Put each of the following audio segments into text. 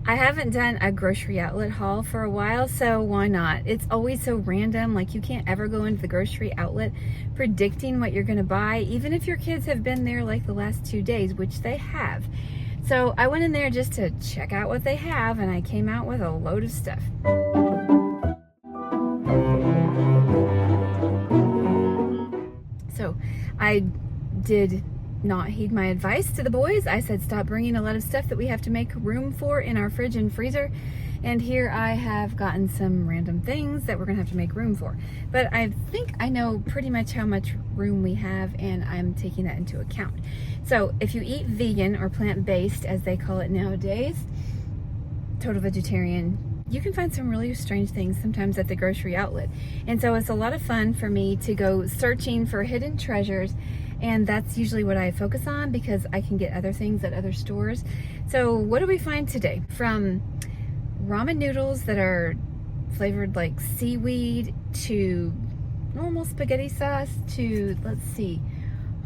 I haven't done a grocery outlet haul for a while, so why not? It's always so random. Like, you can't ever go into the grocery outlet predicting what you're gonna buy, even if your kids have been there like the last 2 days, which they have. So I went in there just to check out what they have, and I came out with a load of stuff. So I did not heed my advice to the boys. I said stop bringing a lot of stuff that we have to make room for in our fridge and freezer, and here I have gotten some random things that we're gonna have to make room for. But I think I know pretty much how much room we have, and I'm taking that into account. So if you eat vegan or plant-based, as they call it nowadays, total vegetarian, you can find some really strange things sometimes at the grocery outlet. And so it's a lot of fun for me to go searching for hidden treasures, and that's usually what I focus on because I can get other things at other stores. So what do we find today? From ramen noodles that are flavored like seaweed, to normal spaghetti sauce, to, let's see,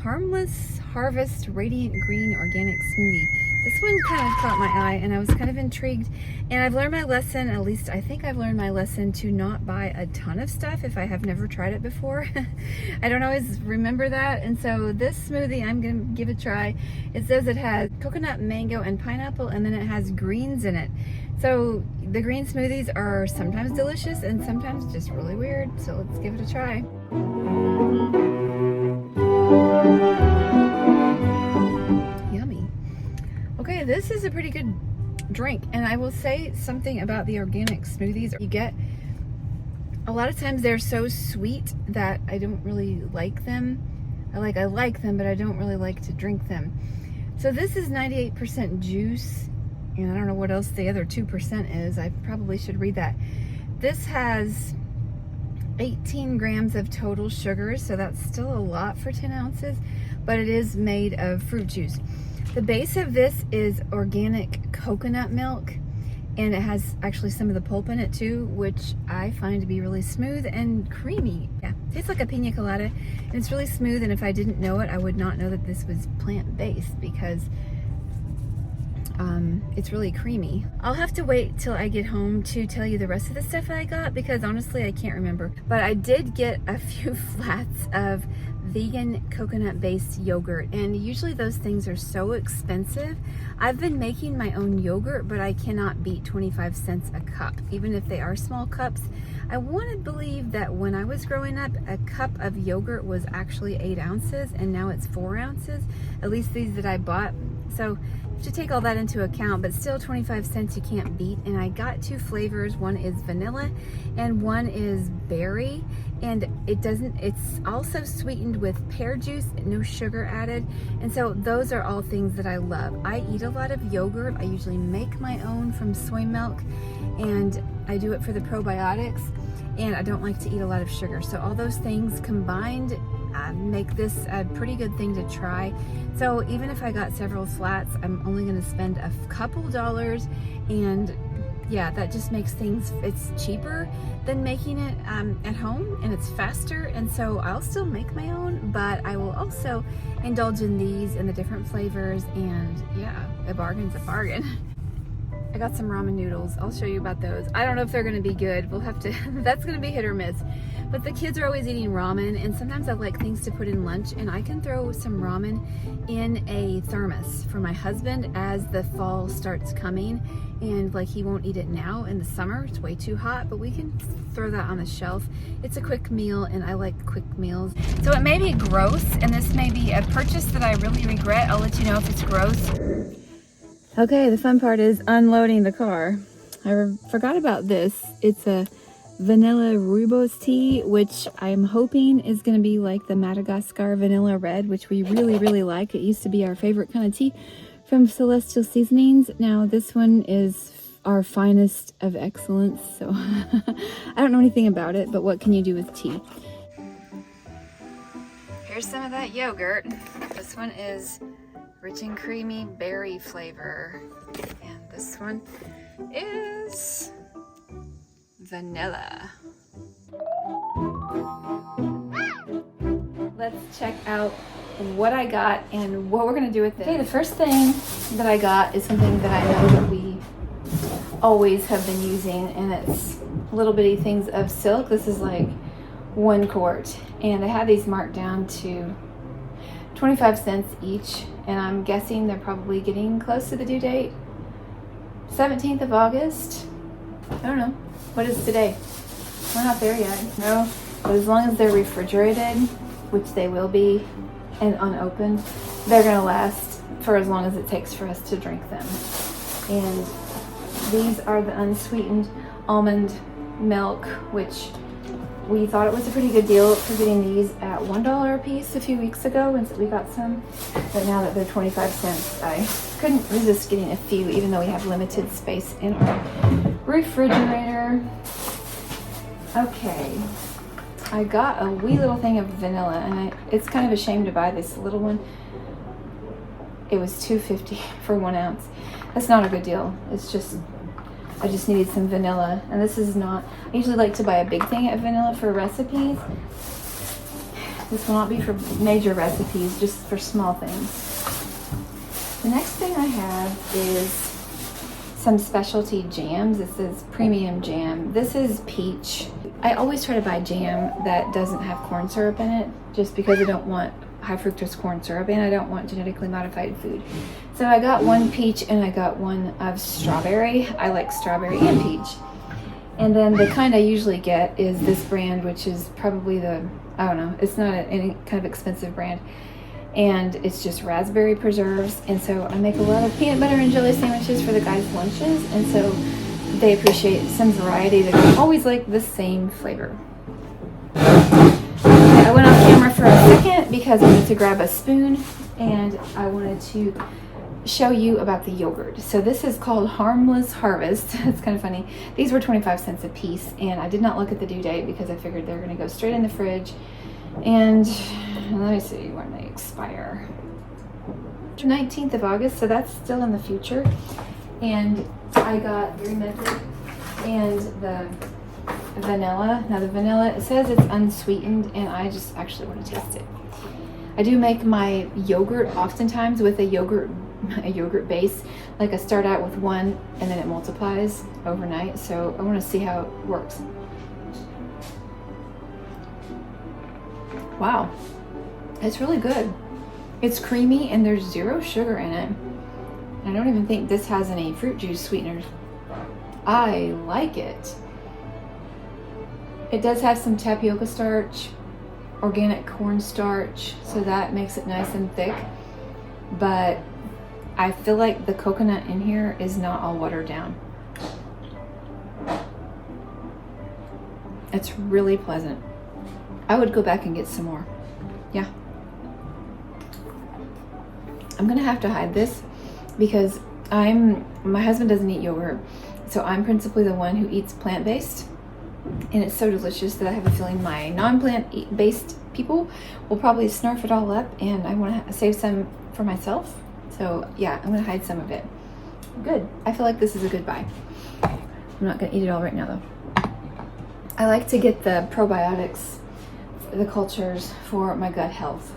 Harmless Harvest Radiant Green Organic Smoothie. This one kind of caught my eye, and I was kind of intrigued. And I've learned my lesson, at least I think I've learned my lesson, to not buy a ton of stuff if I have never tried it before. I don't always remember that. And so this smoothie, I'm going to give a try. It says it has coconut, mango, and pineapple, and then it has greens in it. So the green smoothies are sometimes delicious and sometimes just really weird. So let's give it a try. Yummy. Okay, this is a pretty good drink, and I will say something about the organic smoothies you get. A lot of times they're so sweet that I don't really like them. I like them, but I don't really like to drink them. So this is 98% juice, and I don't know what else the other 2% is. I probably should read that. This has 18 grams of total sugar, so that's still a lot for 10 ounces, but it is made of fruit juice. The base of this is organic coconut milk, and it has actually some of the pulp in it too, which I find to be really smooth and creamy. Yeah, tastes like a pina colada, and it's really smooth, and if I didn't know it, I would not know that this was plant-based because it's really creamy. I'll have to wait till I get home to tell you the rest of the stuff that I got because honestly I can't remember. But I did get a few flats of vegan coconut-based yogurt, and usually those things are so expensive. I've been making my own yogurt, but I cannot beat 25 cents a cup, even if they are small cups. I want to believe that when I was growing up, a cup of yogurt was actually 8 ounces, and now it's 4 ounces, at least these that I bought. So you have to take all that into account, but still 25 cents you can't beat. And I got 2 flavors. One is vanilla and one is berry, and it's also sweetened with pear juice, no sugar added. And so those are all things that I love. I eat a lot of yogurt. I usually make my own from soy milk, and I do it for the probiotics, and I don't like to eat a lot of sugar. So all those things combined make this a pretty good thing to try. So even if I got several flats, I'm only going to spend a couple dollars, and yeah, that just makes things, it's cheaper than making it at home, and it's faster. And so I'll still make my own, but I will also indulge in these in the different flavors, and yeah, a bargain's a bargain. I got some ramen noodles. I'll show you about those. I don't know if they're gonna be good. We'll have to, that's gonna be hit or miss. But the kids are always eating ramen, and sometimes I like things to put in lunch, and I can throw some ramen in a thermos for my husband as the fall starts coming. And like, he won't eat it now in the summer, it's way too hot, but we can throw that on the shelf. It's a quick meal, and I like quick meals. So it may be gross, and this may be a purchase that I really regret. I'll let you know if it's gross. Okay, the fun part is unloading the car. I forgot about this. It's a vanilla rooibos tea, which I'm hoping is going to be like the Madagascar vanilla red, which we really, really like. It used to be our favorite kind of tea from Celestial Seasonings. Now this one is our finest of excellence, so I don't know anything about it, but what can you do with tea? Here's some of that yogurt. This one is rich and creamy berry flavor, and this one is vanilla. Let's check out what I got and what we're gonna do with it. Okay, the first thing that I got is something that I know that we always have been using, and it's little bitty things of silk. This is like 1 quart, and I had these marked down to 25 cents each, and I'm guessing they're probably getting close to the due date. 17th of August. I don't know. What is today? We're not there yet. No. But as long as they're refrigerated, which they will be, and unopened, they're going to last for as long as it takes for us to drink them. And these are the unsweetened almond milk, which we thought it was a pretty good deal for getting these at $1 a piece a few weeks ago, and so we got some. But now that they're 25 cents, I couldn't resist getting a few, even though we have limited space in our refrigerator. Okay, I got a wee little thing of vanilla, and it's kind of a shame to buy this little one. It was $2.50 for 1 ounce. That's not a good deal. It's just, I just needed some vanilla, and this is not, I usually like to buy a big thing of vanilla for recipes. This will not be for major recipes, just for small things. The next thing I have is some specialty jams. This is premium jam. This is peach. I always try to buy jam that doesn't have corn syrup in it, just because I don't want high fructose corn syrup, and I don't want genetically modified food. So I got 1 peach and I got 1 of strawberry. I like strawberry and peach. And then the kind I usually get is this brand, which is probably the, I don't know, it's not any kind of expensive brand. And it's just raspberry preserves. And so I make a lot of peanut butter and jelly sandwiches for the guys' lunches. And so they appreciate some variety. They don't always like the same flavor. I went off camera for a second because I wanted to grab a spoon, and I wanted to show you about the yogurt. So this is called Harmless Harvest. It's kind of funny. These were 25 cents a piece, and I did not look at the due date because I figured they're going to go straight in the fridge. And let me see when they expire. 19th of August, so that's still in the future. And I got Dairy Method and the vanilla. Now the vanilla, it says it's unsweetened, and I just actually want to taste it. I do make my yogurt oftentimes with a yogurt base. Like I start out with 1 and then it multiplies overnight. So I want to see how it works. Wow, it's really good. It's creamy and there's 0 sugar in it. I don't even think this has any fruit juice sweeteners. I like it. It does have some tapioca starch, organic corn starch, so that makes it nice and thick. But I feel like the coconut in here is not all watered down. It's really pleasant. I would go back and get some more. Yeah. I'm gonna have to hide this because my husband doesn't eat yogurt, so I'm principally the one who eats plant-based. And it's so delicious that I have a feeling my non-plant-based people will probably snarf it all up, and I want to save some for myself. So yeah, I'm going to hide some of it. Good. I feel like this is a good buy. I'm not going to eat it all right now though. I like to get the probiotics, the cultures for my gut health.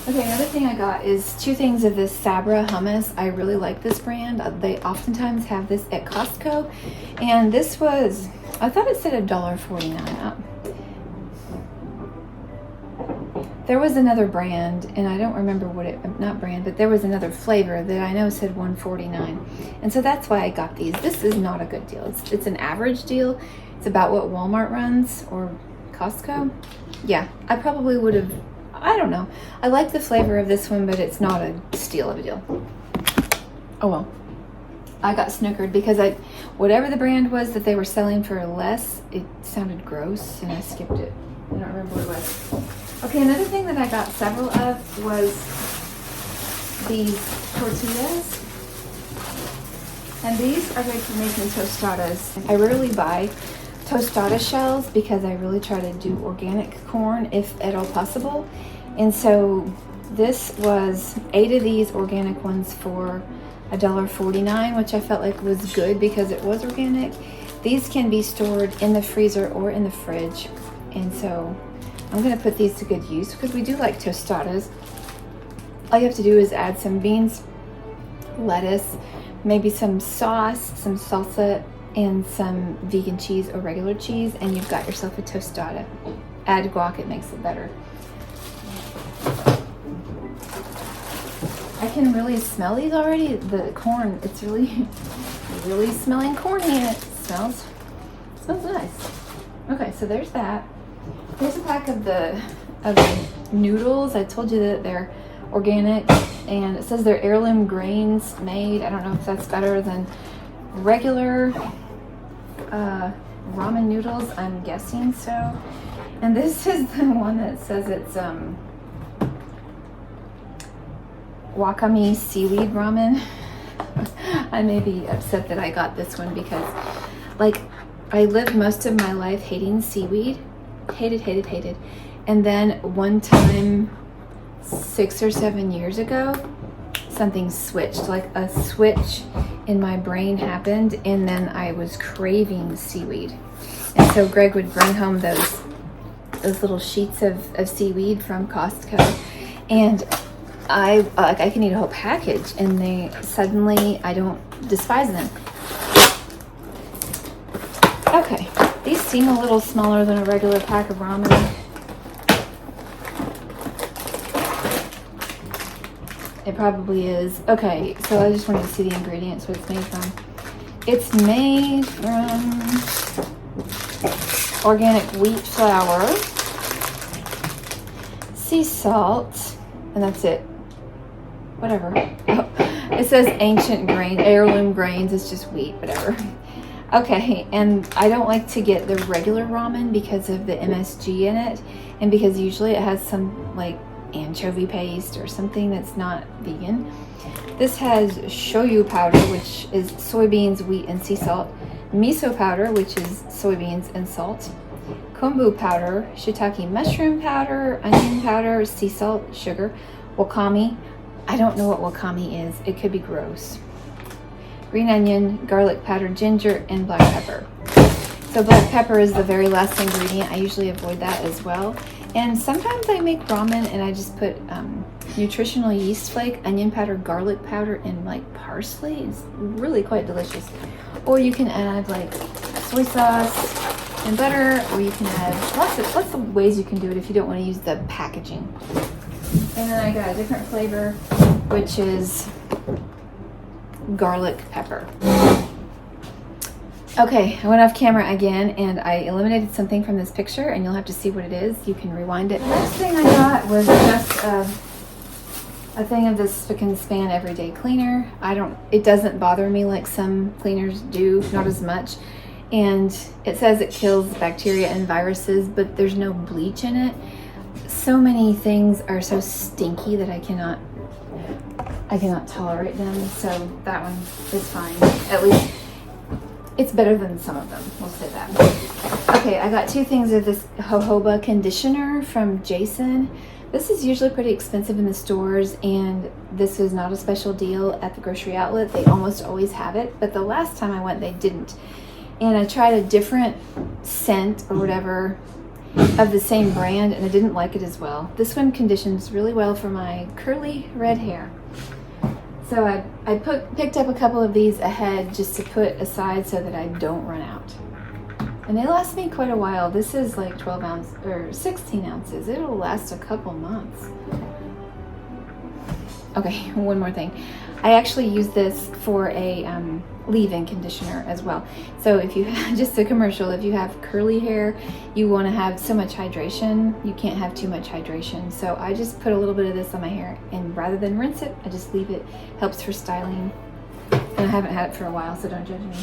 Okay, another thing I got is 2 things of this Sabra hummus. I really like this brand. They oftentimes have this at Costco, and this was, I thought it said $1.49. There was another brand, and I don't remember what it, not brand, but there was another flavor that I know said $1.49, and so that's why I got these. This is not a good deal. It's an average deal. It's about what Walmart runs or Costco. Yeah, I probably would have, I don't know. I like the flavor of this one, but it's not a steal of a deal. Oh well. I got snookered because whatever the brand was that they were selling for less, it sounded gross, and I skipped it. I don't remember what it was. Okay, another thing that I got several of was these tortillas. And these are great for making tostadas. I rarely buy tostada shells because I really try to do organic corn if at all possible. And so this was 8 of these organic ones for $1.49, which I felt like was good because it was organic. These can be stored in the freezer or in the fridge. And so I'm gonna put these to good use because we do like tostadas. All you have to do is add some beans, lettuce, maybe some sauce, some salsa, and some vegan cheese or regular cheese, and you've got yourself a tostada. Add guac, it makes it better. I can really smell these already. The corn, it's really smelling corny, and it smells nice. Okay, so there's that. Here's a pack of the noodles. I told you that they're organic, and it says they're heirloom grains made. I don't know if that's better than regular ramen noodles. I'm guessing so. And this is the one that says it's wakame seaweed ramen. I may be upset that I got this one because, like, I lived most of my life hating seaweed. Hated. And then one time, 6 or 7 years ago, something switched. Like a switch in my brain happened, and then I was craving seaweed. And so Greg would bring home those little sheets of seaweed from Costco, and I can eat a whole package, and I don't despise them. Okay, these seem a little smaller than a regular pack of ramen. It probably is. Okay, so I just wanted to see the ingredients, what it's made from. It's made from organic wheat flour, sea salt, and that's it. Whatever. Oh, it says ancient grain, heirloom grains. It's just wheat, whatever. Okay, and I don't like to get the regular ramen because of the MSG in it, and because usually it has some like anchovy paste or something that's not vegan. This has shoyu powder, which is soybeans, wheat, and sea salt. Miso powder, which is soybeans and salt. Kombu powder, shiitake mushroom powder, onion powder, sea salt, sugar. Wakame. I don't know what wakame is. It could be gross. Green onion, garlic powder, ginger, and black pepper. So black pepper is the very last ingredient. I usually avoid that as well. And sometimes I make ramen and I just put nutritional yeast flake, onion powder, garlic powder, and like parsley. It's really quite delicious. Or you can add like soy sauce and butter, or you can add lots of ways you can do it if you don't want to use the packaging. And then I got a different flavor, which is garlic pepper. Okay, I went off camera again and I eliminated something from this picture, and you'll have to see what it is. You can rewind it. The next thing I got was just a thing of this spick and span everyday cleaner. It doesn't bother me like some cleaners do, not as much. And it says it kills bacteria and viruses, but there's no bleach in it. So many things are so stinky that I cannot tolerate them. So that one is fine. At least it's better than some of them, we'll say that. Okay, I got 2 things of this jojoba conditioner from Jason. This is usually pretty expensive in the stores, and this was not a special deal at the grocery outlet. They almost always have it, but the last time I went, they didn't. And I tried a different scent or whatever of the same brand, and I didn't like it as well. This one conditions really well for my curly red hair. So I picked up a couple of these ahead just to put aside so that I don't run out. And they last me quite a while. This is like 12 ounce or 16 ounces. It'll last a couple months. Okay, one more thing. I actually use this for a leave-in conditioner as well. So if you just a commercial, if you have curly hair, you want to have so much hydration. You can't have too much hydration. So I just put a little bit of this on my hair, and rather than rinse it, I just leave it. Helps for styling. And I haven't had it for a while, so don't judge me.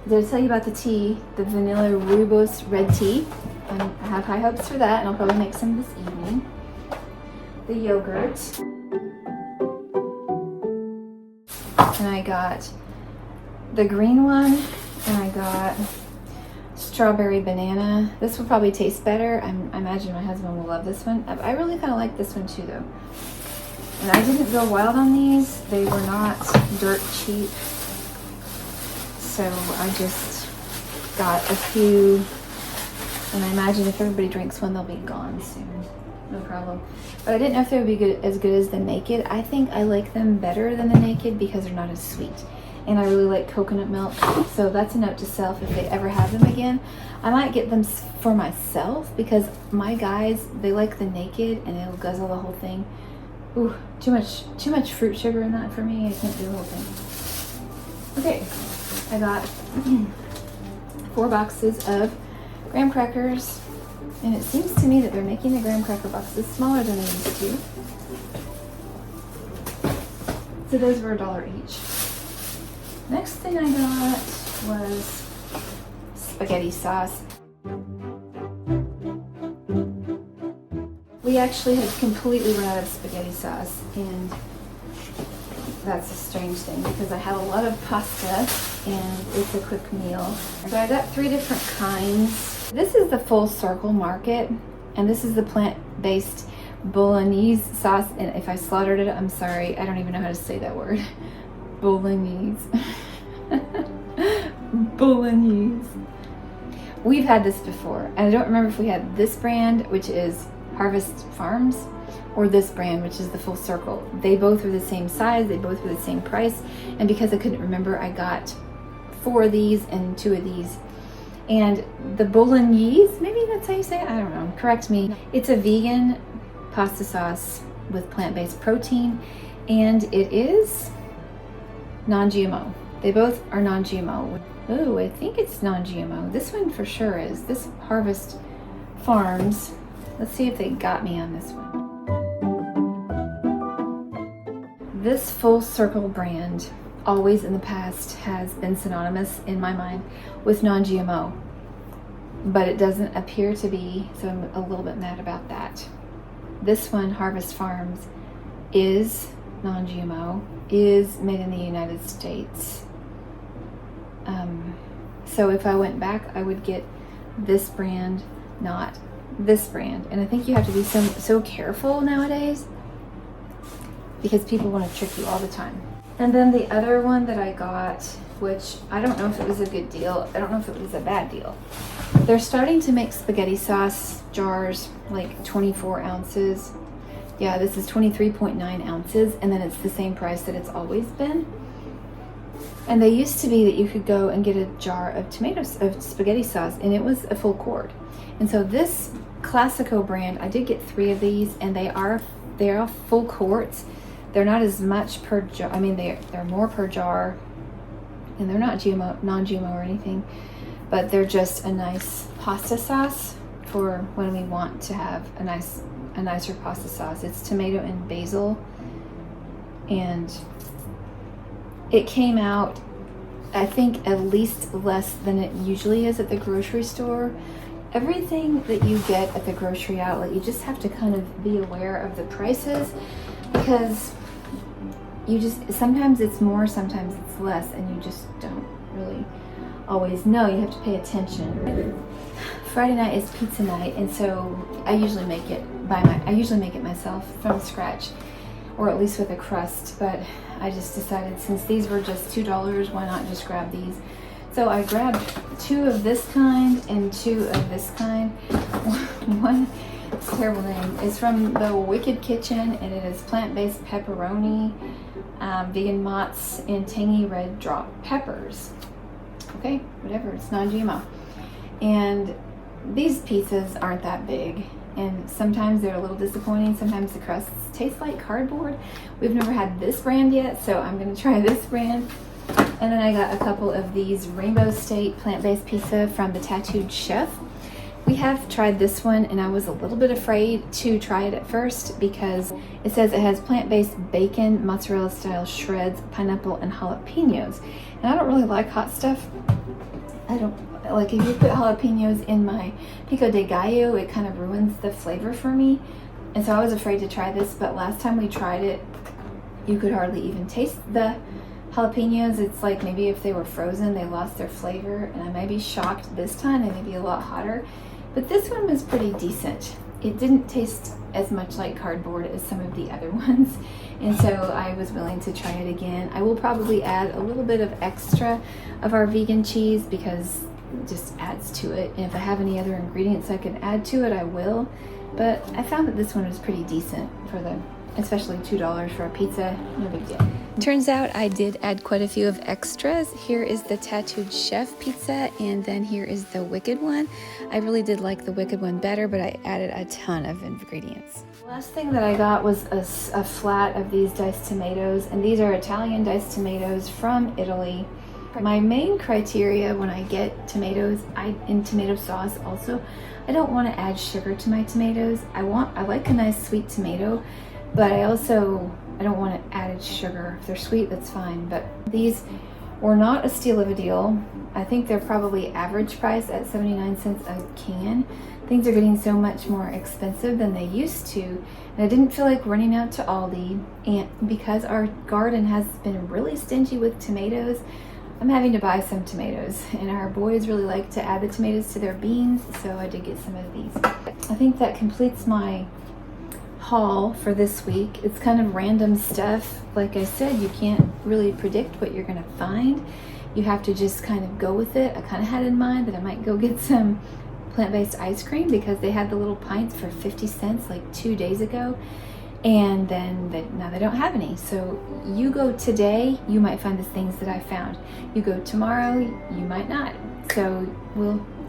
Did I tell you about the tea, the vanilla rooibos red tea? And I have high hopes for that, and I'll probably make some this evening. The yogurt. And I got the green one, and I got strawberry banana. This will probably taste better. I imagine my husband will love this one. I really kind of like this one too, though. And I didn't go wild on these. They were not dirt cheap. So I just got a few, and I imagine if everybody drinks one, they'll be gone soon. no problem. But I didn't know if they would be good as the naked. I think I like them better than the naked because they're not as sweet. And I really like coconut milk. So that's a note to self, if they ever have them again. I might get them for myself because my guys, they like the naked and it'll guzzle the whole thing. Ooh, too much fruit sugar in that for me. I can't do the whole thing. Okay, I got 4 boxes of graham crackers. And it seems to me that they're making the graham cracker boxes smaller than they used to. So those were $1 each. Next thing I got was spaghetti sauce. We actually had completely run out of spaghetti sauce, and that's a strange thing because I have a lot of pasta and it's a quick meal. So I got 3 different kinds. This is the Full Circle Market, and this is the plant-based bolognese sauce. And if I slaughtered it, I'm sorry. I don't even know how to say that word. Bolognese. Bolognese. We've had this before, and I don't remember if we had this brand, which is Harvest Farms, or this brand, which is the Full Circle. They both were the same size, they both were the same price, and because I couldn't remember, I got 4 of these and 2 of these. And the bolognese, maybe that's how you say it, I don't know, correct me. It's a vegan pasta sauce with plant-based protein, and it is non-GMO. They both are non-GMO. Ooh, I think it's non-GMO. This one for sure is. This Harvest Farms. Let's see if they got me on this one. This Full Circle brand always in the past has been synonymous in my mind with non-GMO, but it doesn't appear to be, so I'm a little bit mad about that. This one, Harvest Farms, is non-GMO, is made in the United States. So if I went back, I would get this brand, not this brand. And I think you have to be so careful nowadays because people want to trick you all the time. And then the other one that I got, which I don't know if it was a good deal, I don't know if it was a bad deal. They're starting to make spaghetti sauce jars, like 24 ounces. Yeah, this is 23.9 ounces, and then it's the same price that it's always been. And they used to be that you could go and get a jar of spaghetti sauce, and it was a full quart. And so this Classico brand, I did get 3 of these, and they are full quarts. They're not as much per jar. I mean, they're more per jar, and they're not non-GMO or anything, but they're just a nice pasta sauce for when we want to have a nicer pasta sauce. It's tomato and basil, and it came out, I think, at least less than it usually is at the grocery store. Everything that you get at the grocery outlet, you just have to kind of be aware of the prices, because sometimes it's more, sometimes it's less, and you just don't really always know. You have to pay attention. Friday night is pizza night, and so I usually make it myself from scratch, or at least with a crust, but I just decided since these were just $2, why not just grab these? So I grabbed 2 of this kind and 2 of this kind. One terrible name is from the Wicked Kitchen, and it is plant-based pepperoni, vegan mozz, and tangy red drop peppers. Okay, whatever, it's non-GMO. And these pizzas aren't that big, and sometimes they're a little disappointing. Sometimes the crusts taste like cardboard. We've never had this brand yet, so I'm gonna try this brand. And then I got a couple of these Rainbow State plant-based pizza from the Tattooed Chef. We have tried this one, and I was a little bit afraid to try it at first because it says it has plant-based bacon, mozzarella style shreds, pineapple, and jalapenos. And I don't really like hot stuff. I don't like, if you put jalapenos in my pico de gallo, it kind of ruins the flavor for me. And so I was afraid to try this, but last time we tried it, you could hardly even taste the jalapenos. It's like maybe if they were frozen, they lost their flavor, and I may be shocked this time. They may be a lot hotter, but this one was pretty decent. It didn't taste as much like cardboard as some of the other ones, and so I was willing to try it again. I will probably add a little bit of extra of our vegan cheese because it just adds to it, and if I have any other ingredients I can add to it, I will. but I found that this one was pretty decent for the, especially $2 for a pizza, no big deal. Turns out I did add quite a few of extras. Here is the Tattooed Chef pizza, and then here is the Wicked one. I really did like the Wicked one better, but I added a ton of ingredients. The last thing that I got was a flat of these diced tomatoes, and these are Italian diced tomatoes from Italy. My main criteria when I get tomatoes, in tomato sauce also, I don't want to add sugar to my tomatoes. I like a nice sweet tomato, but I don't want added sugar. If they're sweet, that's fine. But these were not a steal of a deal. I think they're probably average price at 79 cents a can. Things are getting so much more expensive than they used to. And I didn't feel like running out to Aldi. And because our garden has been really stingy with tomatoes, I'm having to buy some tomatoes. And our boys really like to add the tomatoes to their beans, so I did get some of these. I think that completes my haul for this week. It's kind of random stuff. Like I said, you can't really predict what you're gonna find. You have to just kind of go with it. I kind of had in mind that I might go get some plant-based ice cream because they had the little pints for 50 cents like 2 days ago, and then now they don't have any. So you go today, you might find the things that I found. You go tomorrow, you might not. So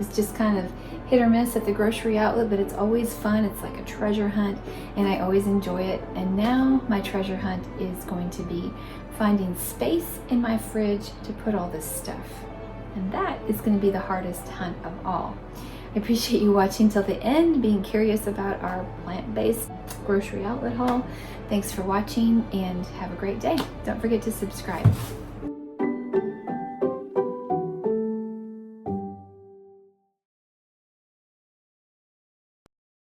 it's just kind of hit or miss at the grocery outlet, but it's always fun. It's like a treasure hunt, and I always enjoy it. And now my treasure hunt is going to be finding space in my fridge to put all this stuff. And that is going to be the hardest hunt of all. I appreciate you watching till the end, being curious about our plant-based grocery outlet haul. Thanks for watching, and have a great day. Don't forget to subscribe.